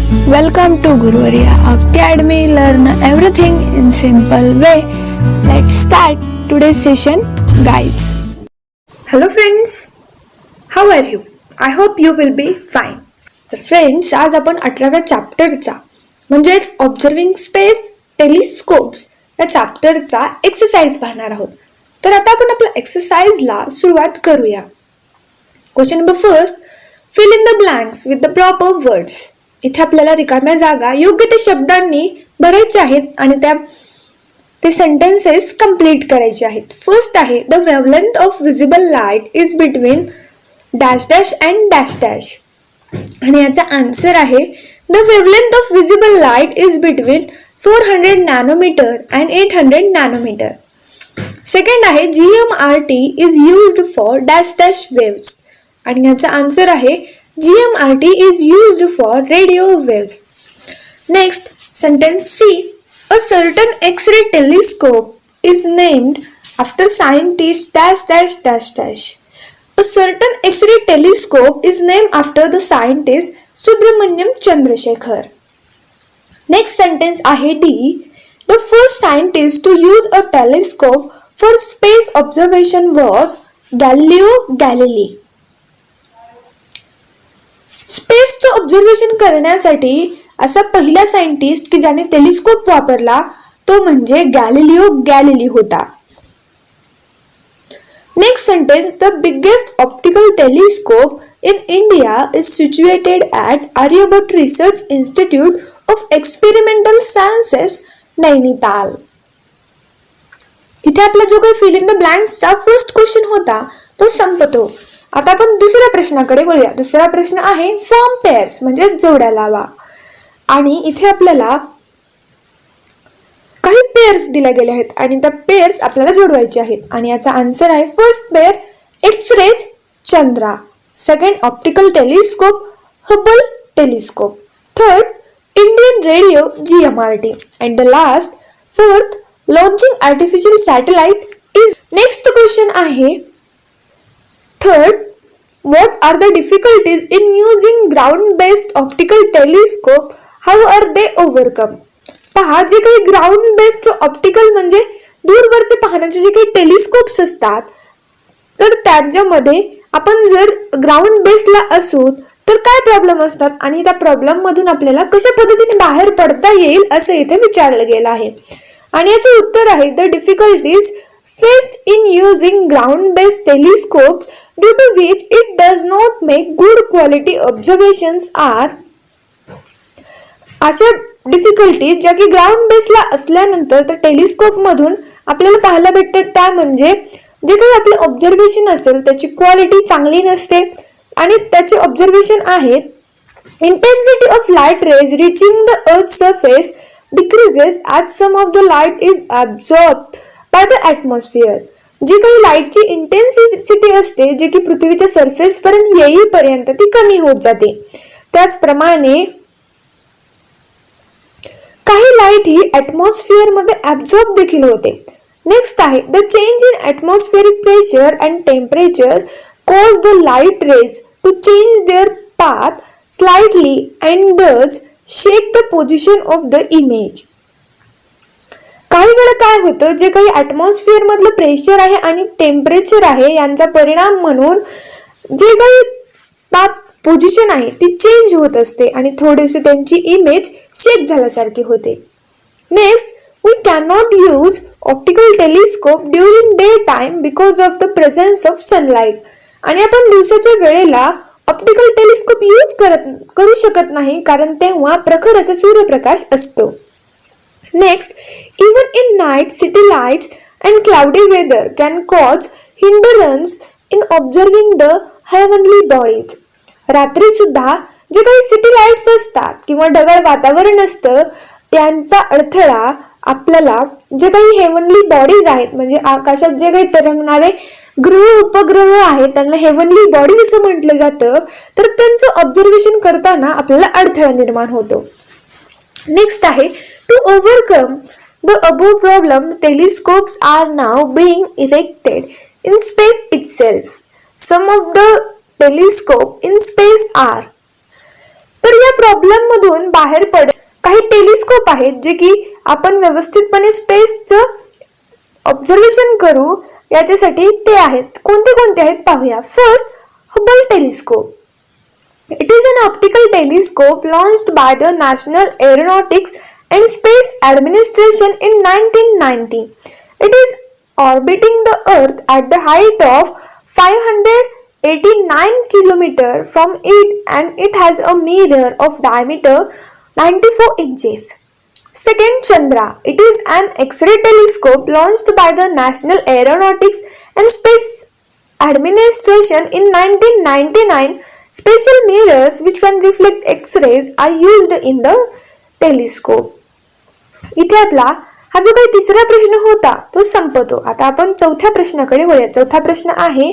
Welcome to Guruvarya of the Academy. Learn everything in simple way. Let's start today's session. Guides. Hello friends, how are you? I hope you will be fine. तर friends, आज आपण 18व्या चॅप्टरचा म्हणजेच observing space telescopes या चॅप्टरचा exercise पाहणार आहोत. तर आता आपण आपल्या एक्सरसाइजला सुरुवात करूया. Question number first, fill in the blanks with the proper words. इथे आपल्याला रिकाम्या जागा योग्य ते शब्दांनी भरायच्या आहेत आणि ते सेंटेन्सेस कंप्लीट करायचे आहेत. फर्स्ट आहे, the wavelength of visible light is between dash dash and dash dash. आणि याचा आन्सर आहे, the wavelength of visible light is between 400 nanometre and 800 nanometre. Second आहे, GMRT is used for dash dash waves. आणि याचा answer आहे, GMRT is used for radio waves. Next, sentence C. A certain X-ray telescope is named after scientist dash dash dash dash. A certain X-ray telescope is named after the scientist Subramaniam Chandrasekhar. Next sentence आहे D. The first scientist to use a telescope for space observation was Galileo Galilei. स्पेसचं observation करण्यासाठी असा पहिला scientist की ज्याने telescope वापरला तो म्हणजे गॅलिलिओ गॅलिली होता. Next sentence, the biggest optical telescope in India is situated at Aryabhatta research institute of experimental sciences, Nainital. इथे आपला जो काही फिल इन द ब्लँक्सचा फर्स्ट क्वेश्चन होता तो संपतो. आता आपण दुसऱ्या प्रश्नाकडे वळूया. दुसरा प्रश्न आहे, फॉर्म पेअर्स म्हणजे जोड्या लावा. आणि इथे आपल्याला काही पेअर्स दिल्या गेले आहेत आणि त्या पेअर्स आपल्याला जोडवायचे आहेत. आणि याचा आन्सर आहे, first pair X-rays Chandra, second optical telescope Hubble telescope, third Indian radio GMRT and the last fourth launching artificial satellite is. Next question आहे, third, what are the difficulties in using ground-based optical telescope? How are they overcome? पहा, जे काही ground based optical म्हणजे दूरवरचे पाहण्याचे जे काही telescopes असतात तर त्यांच्यामध्ये आपण जर ग्राउंड बेसला असू तर काय प्रॉब्लेम असतात आणि त्या प्रॉब्लेम मधून आपल्याला कशा पद्धतीने बाहेर पडता येईल असं इथे विचारलं गेलं आहे. आणि याचे उत्तर आहे, the difficulties faced in using ground-based telescopes due to which it does not make good quality observations are. अशा डिफिकल्टीज ज्या की ग्राउंड बेसला असल्यानंतर तर टेलिस्कोप मधून आपल्याला पाहायला भेटतात त्या म्हणजे जे काही आपले ऑब्झर्वेशन असेल त्याची क्वालिटी चांगली नसते आणि त्याचे ऑब्झर्वेशन आहेत, intensity of light rays reaching the earth surface decreases as some of the light is absorbed by the atmosphere. जी काही लाईटची इंटेन्सिटी असते जे की पृथ्वीच्या सरफेस पर्यंत येईपर्यंत ती कमी होत जाते. त्याचप्रमाणे काही लाईट ही ऍटमॉस्फिअर मध्ये ऍब्झॉर्ब देखील होते. नेक्स्ट आहे, the change in atmospheric pressure and temperature cause the light rays to change their path slightly and thus shake the position of the image. काही वेळा काय होतं, जे काही ऍटमॉस्फिअर मधलं प्रेशर आहे आणि टेम्परेचर आहे यांचा परिणाम म्हणून जे काही पोझिशन आहे ती चेंज होत असते आणि थोडेसे त्यांची इमेज शेक झाल्यासारखी होते. Next, we can not use optical telescope during day time because of the presence of sunlight. आणि आपण दिवसाच्या वेळेला ऑप्टिकल टेलिस्कोप यूज करू शकत नाही कारण तेव्हा प्रखर असा सूर्यप्रकाश असतो. Next, even in night, city lights and cloudy weather can cause hindrance in observing the heavenly bodies. रात्री सुद्धा जे काही सिटी लाईट्स असतात किंवा ढगाळ वातावरण असतं त्यांचा अडथळा आपल्याला जे काही हेवनली बॉडीज आहेत म्हणजे आकाशात जे काही तरंगणारे ग्रह उपग्रह आहेत त्यांना हेवनली बॉडीज असं म्हटलं जातं, तर त्यांचं ऑब्झर्वेशन करताना आपल्याला अडथळा निर्माण होतो. नेक्स्ट आहे, to overcome the above problem, telescopes are now being erected in space itself. Some of the telescopes in space are तर या प्रॉब्लेम मधून बाहेर पड काही टेलिस्कोप आहेत जे की आपण व्यवस्थितपणे स्पेसचं ऑब्झर्वेशन करू याच्यासाठी ते आहेत. कोणते कोणते आहेत पाहूया. First, Hubble telescope. It is an optical telescope launched by the National Aeronautics and Space Administration in 1990. It is orbiting the Earth at the height of 589 km from it, and it has a mirror of diameter 94 inches. Second, Chandra. It is an X-ray telescope launched by the National Aeronautics and Space Administration in 1999. Special mirrors which can reflect X-rays are used in the telescope. इथे आपला हा जो काही तिसरा प्रश्न होता तो संपतो. आता आपण चौथ्या प्रश्नाकडे वळूया. चौथा प्रश्न आहे,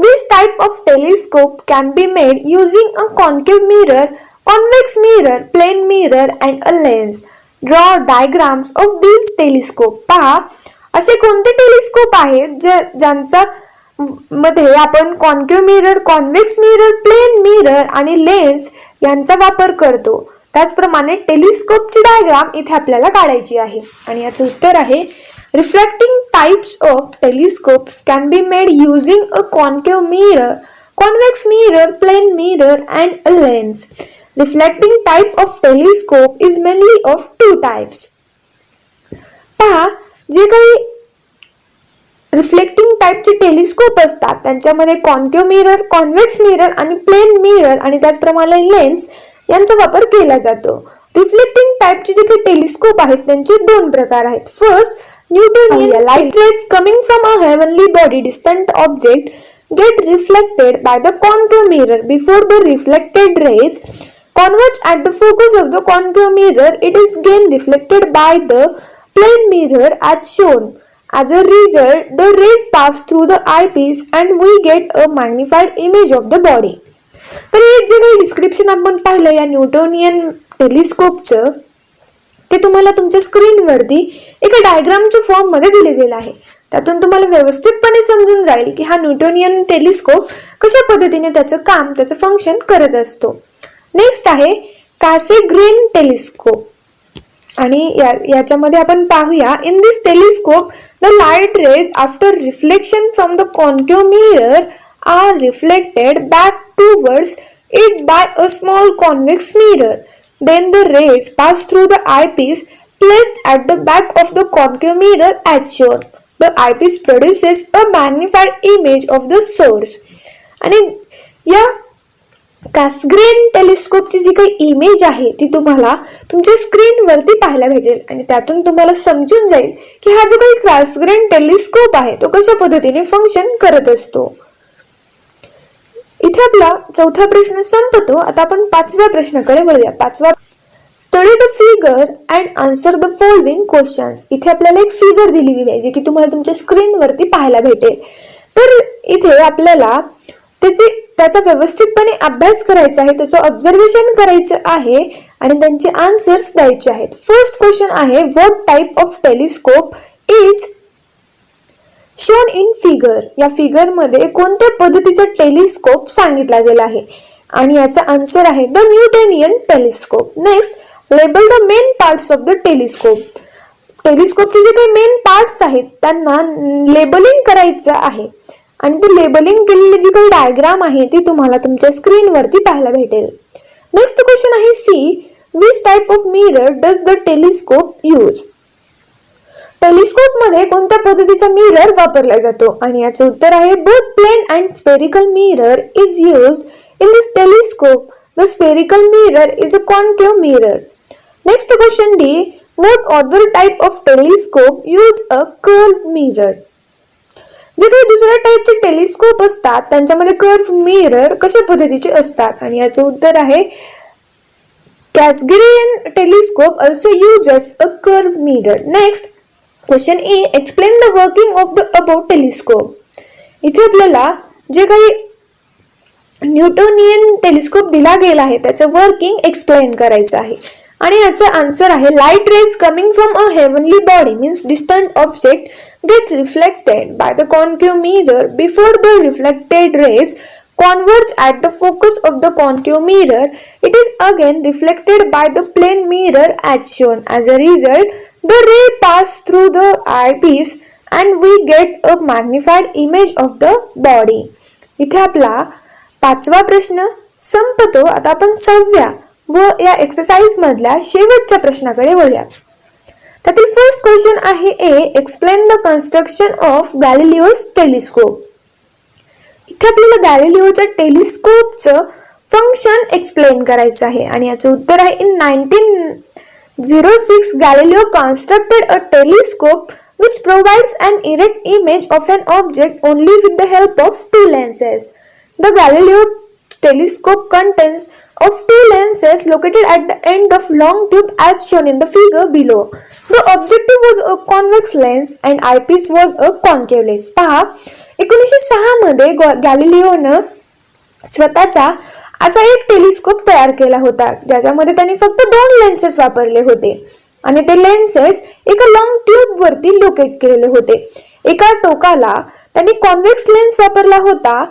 which type of telescope can be made using a concave mirror, convex mirror, plane mirror and a lens? Draw diagrams of these telescope. पहा असे कोणते टेलिस्कोप आहेत ज्यांचा मध्ये आपण concave mirror, convex mirror, plane mirror आणि लेन्स यांचा वापर करतो. त्याचप्रमाणे टेलिस्कोपची डायग्राम इथे आपल्याला काढायची आहे आणि याचं उत्तर आहे, reflecting types of telescopes can be made using a concave mirror, convex mirror, plane mirror and a lens. Reflecting type of telescope is mainly of two types. पहा जे काही रिफ्लेक्टिंग टाइपचे टेलिस्कोप असतात त्यांच्यामध्ये कॉन्केव्ह मिरर, कॉन्व्हेक्स मिरर आणि plane mirror आणि त्याचप्रमाणे lens यांचा वापर केला जातो. रिफ्लेक्टिंग टाइपचे जे काही टेलिस्कोप आहेत त्यांचे दोन प्रकार आहेत. First, Newtonian. Light rays coming from a heavenly body distant object get reflected by the concave mirror before the reflected rays converge at the focus of the concave mirror. It is again reflected by the plane mirror as shown. As a result, the rays pass through the eyepiece and we get a magnified image of the body. तर हे जे काही description आपण पाहिलं या Newtonian टेलिस्कोपचं ते तुम्हाला तुमच्या स्क्रीनवरती एका डायग्रामच्या फॉर्म मध्ये दिले गेलं आहे. त्यातून तुम्हाला व्यवस्थितपणे समजून जाईल की हा न्यूटोनियन टेलिस्कोप कशा पद्धतीने त्याचं काम, त्याचं फंक्शन करत असतो. नेक्स्ट आहे कासेग्रेन टेलिस्कोप आणि याच्यामध्ये आपण पाहूया, in this telescope the light rays after reflection from the concave mirror are reflected back towards it by a small convex mirror. Then the rays pass through the eyepiece placed at the back of the concave mirror as shown. The eyepiece produces a magnified image of the source. आणि या कासग्रेन टेलिस्कोपची जी काही image आहे ती तुम्हाला तुमच्या स्क्रीनवरती पाहायला भेटेल आणि त्यातून तुम्हाला समजून जाईल की हा जो काही कासग्रेन टेलिस्कोप आहे तो कशा पद्धतीने फंक्शन करत असतो. इथे आपला चौथा प्रश्न संपतो. आता आपण पाचव्या प्रश्नाकडे वळूया. पाचवा, study the figure and answer the following questions. इथे आपल्याला एक फिगर दिली गेली आहे जी की तुम्हाला तुमच्या स्क्रीनवरती पाहायला भेटेल. तर इथे आपल्याला त्याचा व्यवस्थितपणे अभ्यास करायचा आहे, त्याचं ऑब्झर्वेशन करायचं आहे आणि त्यांचे आन्सर्स द्यायचे आहेत. फर्स्ट क्वेश्चन आहे, what type of telescope is shown in figure. या फिगर मध्ये कोणत्या पद्धतीचा टेलिस्कोप सांगितला गेला आहे आणि याचा आन्सर आहे the Newtonian telescope. Next, label the main parts of the telescope. टेलिस्कोपचे जे काही मेन पार्ट्स आहेत त्यांना लेबलिंग करायचं आहे आणि ते लेबलिंग केलेली जी काही डायग्राम आहे ती तुम्हाला तुमच्या स्क्रीनवरती पाहायला भेटेल. नेक्स्ट क्वेश्चन आहे, see which type of mirror does the telescope use. Telescope मध्ये कोणत्या पद्धतीचा मिरर वापरला जातो आणि याचे उत्तर आहे both plane and spherical mirror is used in this telescope. The spherical mirror is a concave mirror. Next question D, what other type of telescope use a curved mirror. जे काही दुसऱ्या टाइपचे टेलिस्कोप असतात त्यांच्यामध्ये कर्व मिरर कशा पद्धतीचे असतात आणि याचे उत्तर आहे कासग्रेन telescope also uses a curved mirror. Next question E, explain the working of the above telescope. इथे आपल्याला जे काही न्यूटोनियन टेलिस्कोप दिला गेला आहे त्याचं वर्किंग एक्सप्लेन करायचं आहे आणि याचा आन्सर आहे, light rays coming from a heavenly body means distant object get reflected by the concave mirror before the reflected rays converge at the focus of the concave mirror, it is again reflected by the plane mirror as shown. As a result, the ray pass through the eyepiece and we get a magnified image of the body. इथे आपला 5वा प्रश्न संपतो. आता आपण 6व्या व या exercise मधल्या शेवटच्या प्रश्नाकडे वळूयात. त्यातील फर्स्ट क्वेश्चन आहे A, explain the construction of Galileo's telescope. इथे आपल्याला गॅलिलिओच्या टेलिस्कोपचं फंक्शन एक्सप्लेन करायचं आहे आणि याचं उत्तर आहे in 1906 Galileo constructed a telescope which provides an erect image of an object only with the help of two lenses. The Galileo telescope contains of two lenses located at the end of long tube as shown in the figure below. The objective was a convex lens and eyepiece was a concave lens. पहा 1906 मध्ये गॅलिलिओनं स्वतःचा असा एक telescope तयार केला होता ज्याच्यामध्ये त्यांनी फक्त 2 लेन्सेस वापरले होते आणि ते लेन्सेस एका लॉंग ट्यूब वरती लोकेट केलेले होते. एका टोकाला त्यांनी कॉन्व्हेक्स लेन्स वापरला होता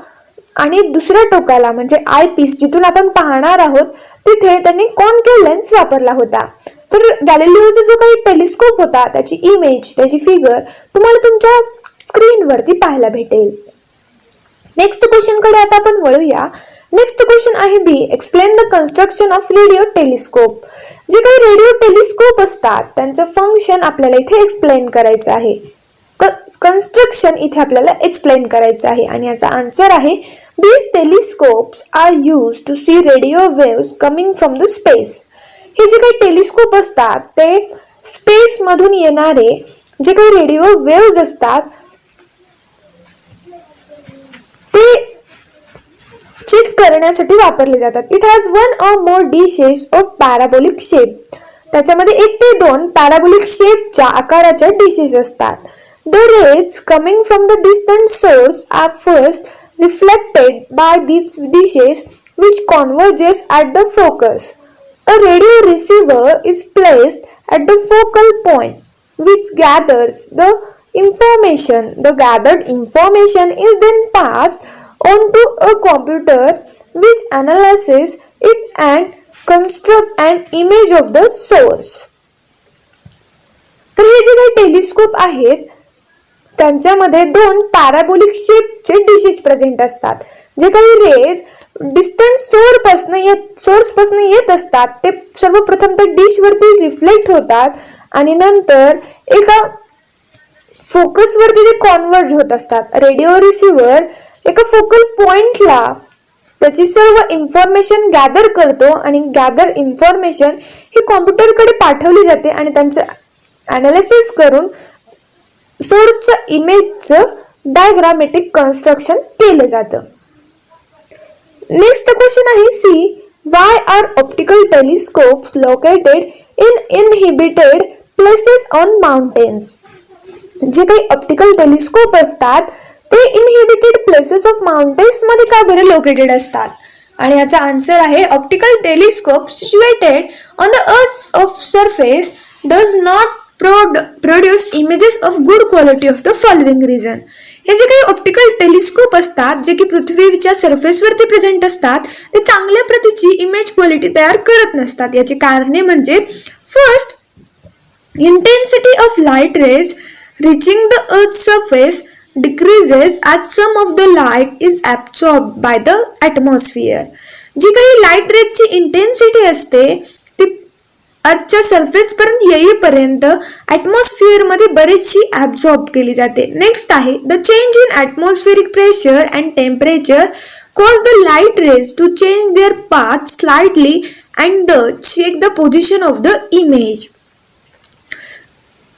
आणि दुसऱ्या टोकाला म्हणजे आय पीस जिथून आपण पाहणार आहोत तिथे त्यांनी कॉन्केव्ह लेन्स वापरला होता. तर गॅलिलिओचा जो काही टेलिस्कोप होता त्याची इमेज त्याची फिगर तुम्हाला तुमच्या स्क्रीनवरती पाहायला भेटेल. नेक्स्ट क्वेश्चन कडे आता आपण वळूया. नेक्स्ट क्वेश्चन आहे B, explain the construction of radio telescope. जे काही रेडिओ टेलिस्कोप असतात त्यांचं फंक्शन आपल्याला इथे एक्सप्लेन करायचं आहे. कन्स्ट्रक्शन इथे आपल्याला एक्सप्लेन करायचं आहे आणि याचा आन्सर आहे these telescopes are use to see radio waves coming from the space. हे जे काही टेलिस्कोप असतात ते स्पेस मधून येणारे जे काही रेडिओ वेव्स असतात ते चेक करण्यासाठी वापरले जातात. It has 1 or more dishes of parabolic shape. त्याच्यामध्ये 1 ते 2 पॅराबोलिक शेपच्या आकाराच्या डिशेस असतात. The rays coming from the distant source are first reflected by these dishes which converges at the focus. A radio receiver is placed at the focal point which gathers the information. The gathered information is then passed onto a computer which analyzes it and construct an image of the source. तर हे जे काही telescope आहेत त्यांच्यामध्ये 2 parabolic शेपचे dishes present असतात. जे काही raise distant source पासून येत असतात ते सर्वप्रथम त्या डिश वरती रिफ्लेक्ट होतात आणि नंतर एका फोकस वरती ते कॉन्व्हर्ज होत असतात. रेडिओ रिसिव्हर एका फोकल पॉइंटला त्याची सर्व इन्फॉर्मेशन गॅदर करतो आणि गॅदर इन्फॉर्मेशन ही कॉम्प्युटरकडे पाठवली जाते आणि त्यांचं अनालिसिस करून सोर्सच्या इमेजचं डायग्रामॅटिक कन्स्ट्रक्शन केलं जातं. नेक्स्ट क्वेश्चन आहे see, why are optical telescopes located in inhibited places on mountains. जे काही ऑप्टिकल टेलिस्कोप असतात ते इनहिबिटेड प्लेसेस ऑफ माउंटेन्स मध्ये का बरं लोकेटेड असतात आणि याचा आन्सर आहे optical telescope situated on the earth of surface does not produce images of good quality of the following reason. हे जे काही ऑप्टिकल टेलिस्कोप असतात जे की पृथ्वीच्या सरफेसवरती प्रेझेंट असतात ते चांगल्या प्रतीची इमेज क्वालिटी तयार करत नसतात. याची कारणे म्हणजे first, intensity of light rays reaching the earth's surface decreases as some of the light is absorbed by the atmosphere. जी काही लाईट रेजची इंटेन्सिटी असते ती अर्थच्या सरफेस पर्यंत येईपर्यंत ॲटमॉस्फिअर मध्ये बरीचशी ॲब्झॉर्ब केली जाते. नेक्स्ट आहे the change in atmospheric pressure and temperature cause the light rays to change their path slightly and check the position of the image.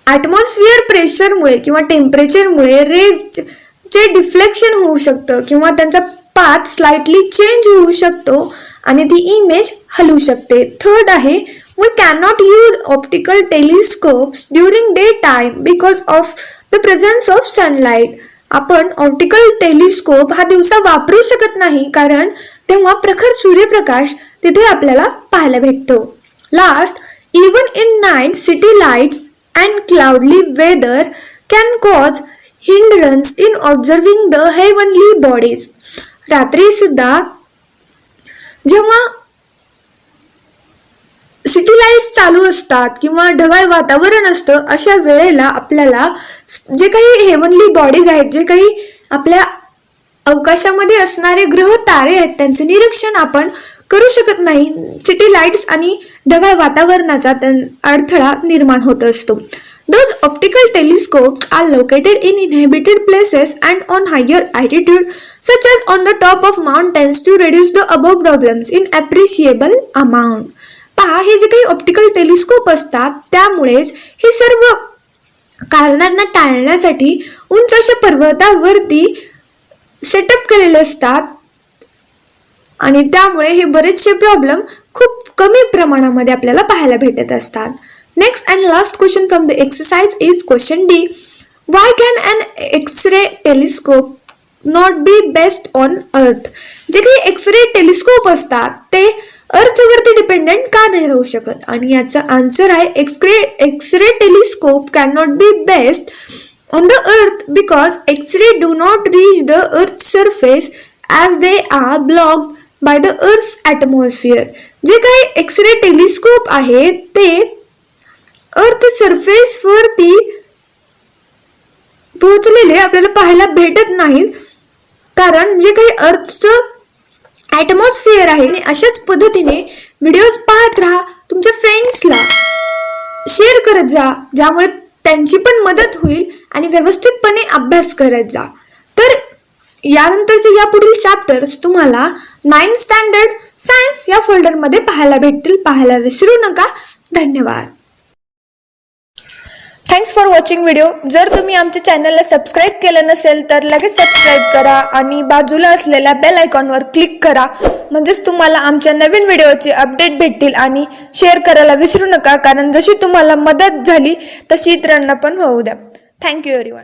Atmosphere प्रेशरमुळे किंवा टेम्परेचरमुळे रेजचे डिफ्लेक्शन होऊ शकतं किंवा त्यांचा पाथ स्लाइटली चेंज होऊ शकतो आणि ती इमेज हलू शकते. थर्ड आहे we cannot use optical telescopes during day time because of the presence of sunlight. आपण ऑप्टिकल टेलिस्कोप हा दिवसा वापरू शकत नाही कारण तेव्हा प्रखर सूर्यप्रकाश तिथे आपल्याला पाहायला भेटतो. Last, even in night city lights and cloudy weather can cause hindrance in observing the heavenly bodies. रात्री सुद्धा जेव्हा सिटी लाईट्स चालू असतात किंवा ढगाळ वातावरण असतं, अशा वेळेला आपल्याला जे काही हेवनली बॉडीज आहेत, जे काही आपल्या अवकाशामध्ये असणारे ग्रह तारे आहेत, त्यांचं निरीक्षण आपण करू शकत नाही. सिटी लाईट्स आणि ढगाळ वातावरणाचा अडथळा निर्माण होत असतो. Those optical telescopes are located in inhabited places and on higher altitude, such as on the top of mountains, to reduce the above problems in appreciable amount. पहा, हे जे काही ऑप्टिकल टेलिस्कोप असतात त्यामुळेच हे सर्व कारणांना टाळण्यासाठी उंच अशा पर्वतावरती सेटअप केलेले असतात आणि त्यामुळे हे बरेचसे प्रॉब्लेम खूप कमी प्रमाणामध्ये आपल्याला पाहायला भेटत असतात. Next and last question from the exercise is question D. Why can an X-ray telescope not be based on earth? जे काही एक्स-रे टेलिस्कोप असतात ते अर्थवरती डिपेंडेंट का नाही राहू शकत? आणि याचा आन्सर आहे X-ray telescope can not be based on the earth because X-ray do not reach the earth's surface as they are blocked by the earth's atmosphere. जे काही एक्स-रे टेलिस्कोप आहे ते अर्थ सरफेस वरती पोहोचलेले आपल्याला पाहायला भेटत नाहीत, कारण जे काही अर्थचं ॲटमॉस्फिअर आहे. अशाच पद्धतीने व्हिडिओज पाहत राहा, तुमच्या फ्रेंड्सला शेअर करत जा, ज्यामुळे त्यांची पण मदत होईल आणि व्यवस्थितपणे अभ्यास करत जा. तर यानंतरचे या पुढील चॅप्टर्स तुम्हाला 9th स्टँडर्ड सायन्स या फोल्डरमध्ये पाहायला भेटतील. पाहायला विसरू नका. धन्यवाद. Thanks for watching video. जर तुम्ही आमच्या चॅनलला सबस्क्राईब केलं नसेल तर लगेच सबस्क्राईब करा आणि बाजूला असलेल्या बेल आयकॉनवर क्लिक करा, म्हणजेच तुम्हाला आमच्या नवीन व्हिडिओचे अपडेट भेटतील. आणि शेअर करायला विसरू नका, कारण जशी तुम्हाला मदत झाली तशी इतरांना पण होऊ द्या. Thank you everyone.